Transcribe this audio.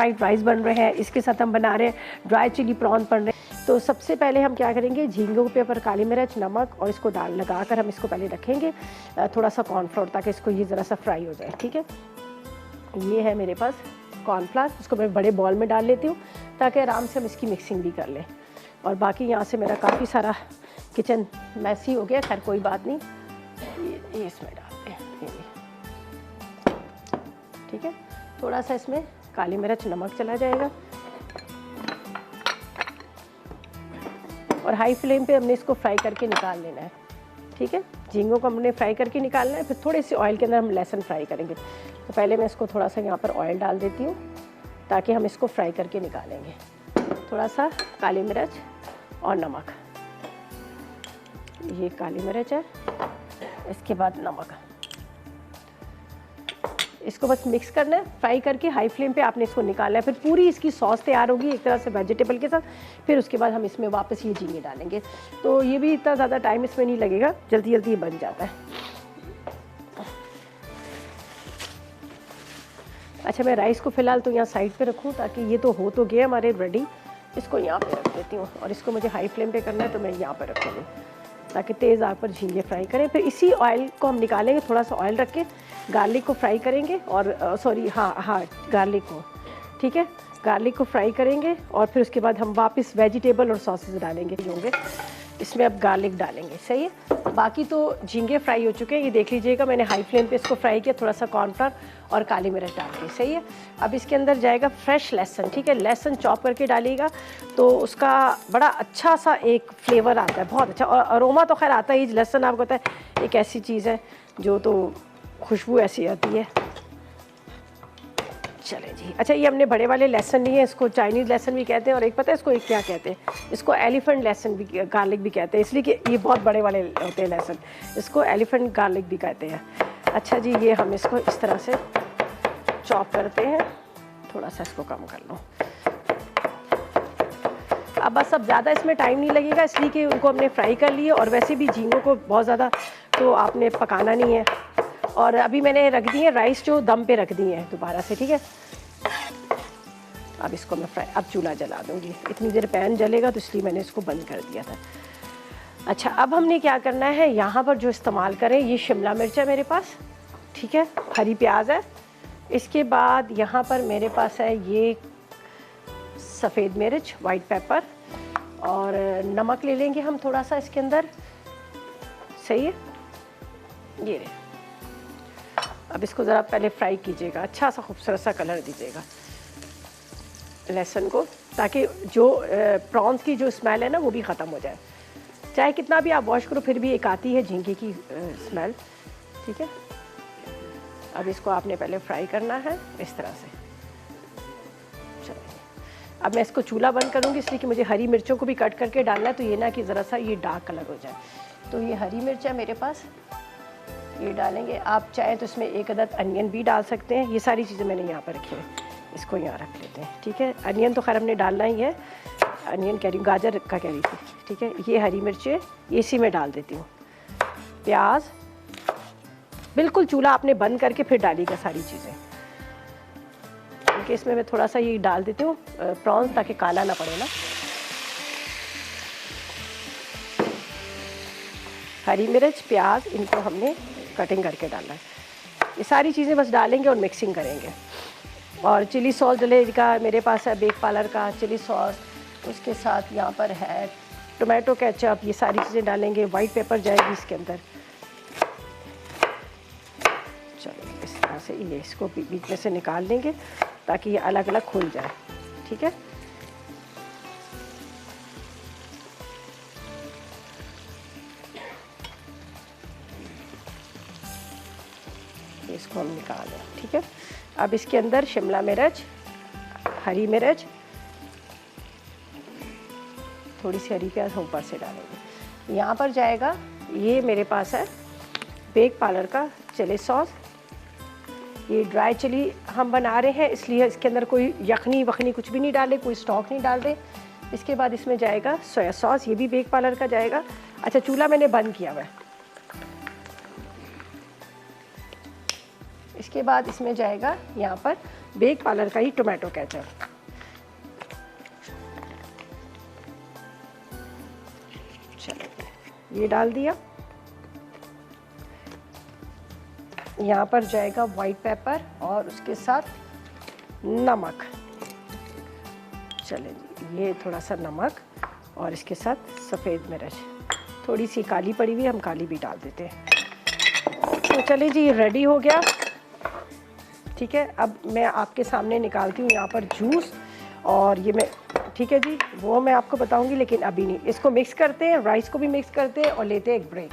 Fried rice बन रहे हैं, इसके साथ हम बना रहे हैं ड्राई चिली प्रॉन बन रहे हैं। तो सबसे पहले हम क्या करेंगे, झींगों के ऊपर काली मिर्च, नमक और इसको डाल लगाकर हम इसको पहले रखेंगे थोड़ा सा कॉर्नफ्लोर, ताकि इसको ये ज़रा सा फ्राई हो जाए। ठीक है, ये है मेरे पास कॉर्नफ्लावर, इसको मैं बड़े बॉल में डाल लेती हूँ ताकि आराम से हम इसकी मिक्सिंग भी कर लें। और बाकी यहाँ से मेरा काफ़ी सारा किचन मैसी हो गया, खैर कोई बात नहीं, ये इसमें डालते हैं ये भी। ठीक है, थोड़ा सा इसमें काली मिर्च, नमक चला जाएगा और हाई फ्लेम पे हमने इसको फ्राई करके निकाल लेना है। ठीक है, झींगों को हमने फ्राई करके निकालना है, फिर थोड़े से ऑयल के अंदर हम लहसुन फ्राई करेंगे। तो पहले मैं इसको थोड़ा सा यहाँ पर ऑयल डाल देती हूँ ताकि हम इसको फ्राई करके निकालेंगे। थोड़ा सा काली मिर्च और नमक, ये काली मिर्च है, इसके बाद नमक, इसको बस मिक्स करना है, फ्राई करके हाई फ्लेम पे आपने इसको निकालना है। फिर पूरी इसकी सॉस तैयार होगी एक तरह से वेजिटेबल के साथ। फिर उसके बाद हम इसमें वापस ये झींगे डालेंगे, तो ये भी इतना ज़्यादा टाइम इसमें नहीं लगेगा, जल्दी जल्दी ये बन जाता है। अच्छा, मैं राइस को फ़िलहाल तो यहाँ साइड पे रखूँ ताकि ये तो हो तो गया हमारे रेडी। इसको यहाँ पे रख देती हूँ और इसको मुझे हाई फ्लेम पे करना है, तो मैं यहाँ पे रखूँगी ताकि तेज़ आग पर झींगे फ्राई करें। फिर इसी ऑयल को हम निकालेंगे, थोड़ा सा ऑयल रख के गार्लिक को फ्राई करेंगे और गार्लिक को, ठीक है, गार्लिक को फ्राई करेंगे और फिर उसके बाद हम वापस वेजिटेबल और सॉसेस डालेंगे होंगे इसमें। अब गार्लिक डालेंगे, सही है। बाकी तो झींगे फ्राई हो चुके हैं, ये देख लीजिएगा, मैंने हाई फ्लेम पे इसको फ्राई किया, थोड़ा सा कॉर्नफ्लावर और काली मिर्च डाल के, सही है। अब इसके अंदर जाएगा फ्रेश लहसुन, ठीक है, लहसुन चॉप करके डालिएगा तो उसका बड़ा अच्छा सा एक फ्लेवर आता है, बहुत अच्छा। और अरोमा तो खैर आता ही, लहसुन आपको पता है एक ऐसी चीज़ है जो तो खुशबू ऐसी आती है। चलें जी, अच्छा, ये हमने बड़े वाले लहसुन लिए हैं, इसको चाइनीज़ लहसुन भी कहते हैं और एक पता है इसको एक क्या कहते हैं, इसको एलिफेंट लहसुन भी, गार्लिक भी कहते हैं, इसलिए कि ये बहुत बड़े वाले होते हैं लहसुन, इसको एलिफेंट गार्लिक भी कहते हैं। अच्छा जी, ये हम इसको इस तरह से चॉप करते हैं, थोड़ा सा इसको कम कर लो। अब बस अब ज़्यादा इसमें टाइम नहीं लगेगा, इसलिए कि उनको हमने फ्राई कर लिए और वैसे भी झींगों को बहुत ज़्यादा तो आपने पकाना नहीं है। और अभी मैंने रख दी है राइस, जो दम पे रख दी है दोबारा से, ठीक है। अब इसको मैं अब चूल्हा जला दूँगी, इतनी देर पैन जलेगा तो इसलिए मैंने इसको बंद कर दिया था। अच्छा, अब हमने क्या करना है, यहाँ पर जो इस्तेमाल करें, ये शिमला मिर्च है मेरे पास, ठीक है, हरी प्याज है, इसके बाद यहाँ पर मेरे पास है ये सफ़ेद मिर्च, वाइट पेपर, और नमक ले लेंगे हम थोड़ा सा इसके अंदर, सही है। ये रहे, अब इसको ज़रा पहले फ्राई कीजिएगा, अच्छा सा खूबसूरत सा कलर दीजिएगा लहसुन को, ताकि जो प्रॉन्स की जो स्मेल है ना वो भी ख़त्म हो जाए। चाहे कितना भी आप वॉश करो फिर भी एक आती है झींगे की स्मेल, ठीक है। अब इसको आपने पहले फ्राई करना है इस तरह से। चलिए, अब मैं इसको चूल्हा बंद करूँगी, इसलिए कि मुझे हरी मिर्चों को भी कट करके डालना है, तो ये ना कि ज़रा सा ये डार्क कलर हो जाए। तो ये हरी मिर्च है मेरे पास, ये डालेंगे। आप चाहें तो इसमें एक अदद अनियन भी डाल सकते हैं। ये सारी चीज़ें मैंने यहाँ पर रखी हैं, इसको यहाँ रख लेते हैं, ठीक है। अनियन तो खैर हमने डालना ही है, अनियन कह रही हूँ, गाजर का कह रही थी, ठीक है। ये हरी मिर्चें ये इसी में डाल देती हूँ, प्याज, बिल्कुल चूल्हा आपने बंद करके फिर डालिएगा सारी चीज़ें, क्योंकि इसमें मैं थोड़ा सा ये डाल देती हूँ प्रॉन्स, ताकि काला ना पड़े ना। हरी मिर्च, प्याज, इनको हमने कटिंग करके डालना है। ये सारी चीज़ें बस डालेंगे और मिक्सिंग करेंगे। और चिली सॉस डलेगा, मेरे पास है बेक पार्लर का चिली सॉस, उसके साथ यहाँ पर है टोमेटो केचप, ये सारी चीज़ें डालेंगे। वाइट पेपर जाएगी इसके अंदर। चलो, इस तरह से ये इसको बीच में से निकाल लेंगे ताकि ये अलग अलग खुल जाए, ठीक है। इसको हम निकाल लें, ठीक है। अब इसके अंदर शिमला मिर्च, हरी मिर्च, थोड़ी सी हरी प्याज ऊपर से डालेंगे। यहाँ पर जाएगा, ये मेरे पास है बेक पार्लर का चिली सॉस। ये ड्राई चिली हम बना रहे हैं, इसलिए इसके अंदर कोई यखनी वखनी कुछ भी नहीं डाले, कोई स्टॉक नहीं डाल रहे। इसके बाद इसमें जाएगा सोया सॉस, ये भी बेक पार्लर का जाएगा। अच्छा, चूल्हा मैंने बंद किया हुआ है। इसके बाद इसमें जाएगा यहाँ पर बेक पार्लर का ही टोमेटो केचप। चलो ये डाल दिया। यहाँ पर जाएगा वाइट पेपर और उसके साथ नमक। चलें जी, ये थोड़ा सा नमक और इसके साथ सफ़ेद मिर्च, थोड़ी सी काली पड़ी हुई, हम काली भी डाल देते हैं। तो चलिए जी, रेडी हो गया। ठीक है, अब मैं आपके सामने निकालती हूँ यहाँ पर जूस, और ये मैं, ठीक है जी, वो मैं आपको बताऊँगी, लेकिन अभी नहीं। इसको मिक्स करते हैं, राइस को भी मिक्स करते हैं और लेते हैं एक ब्रेक।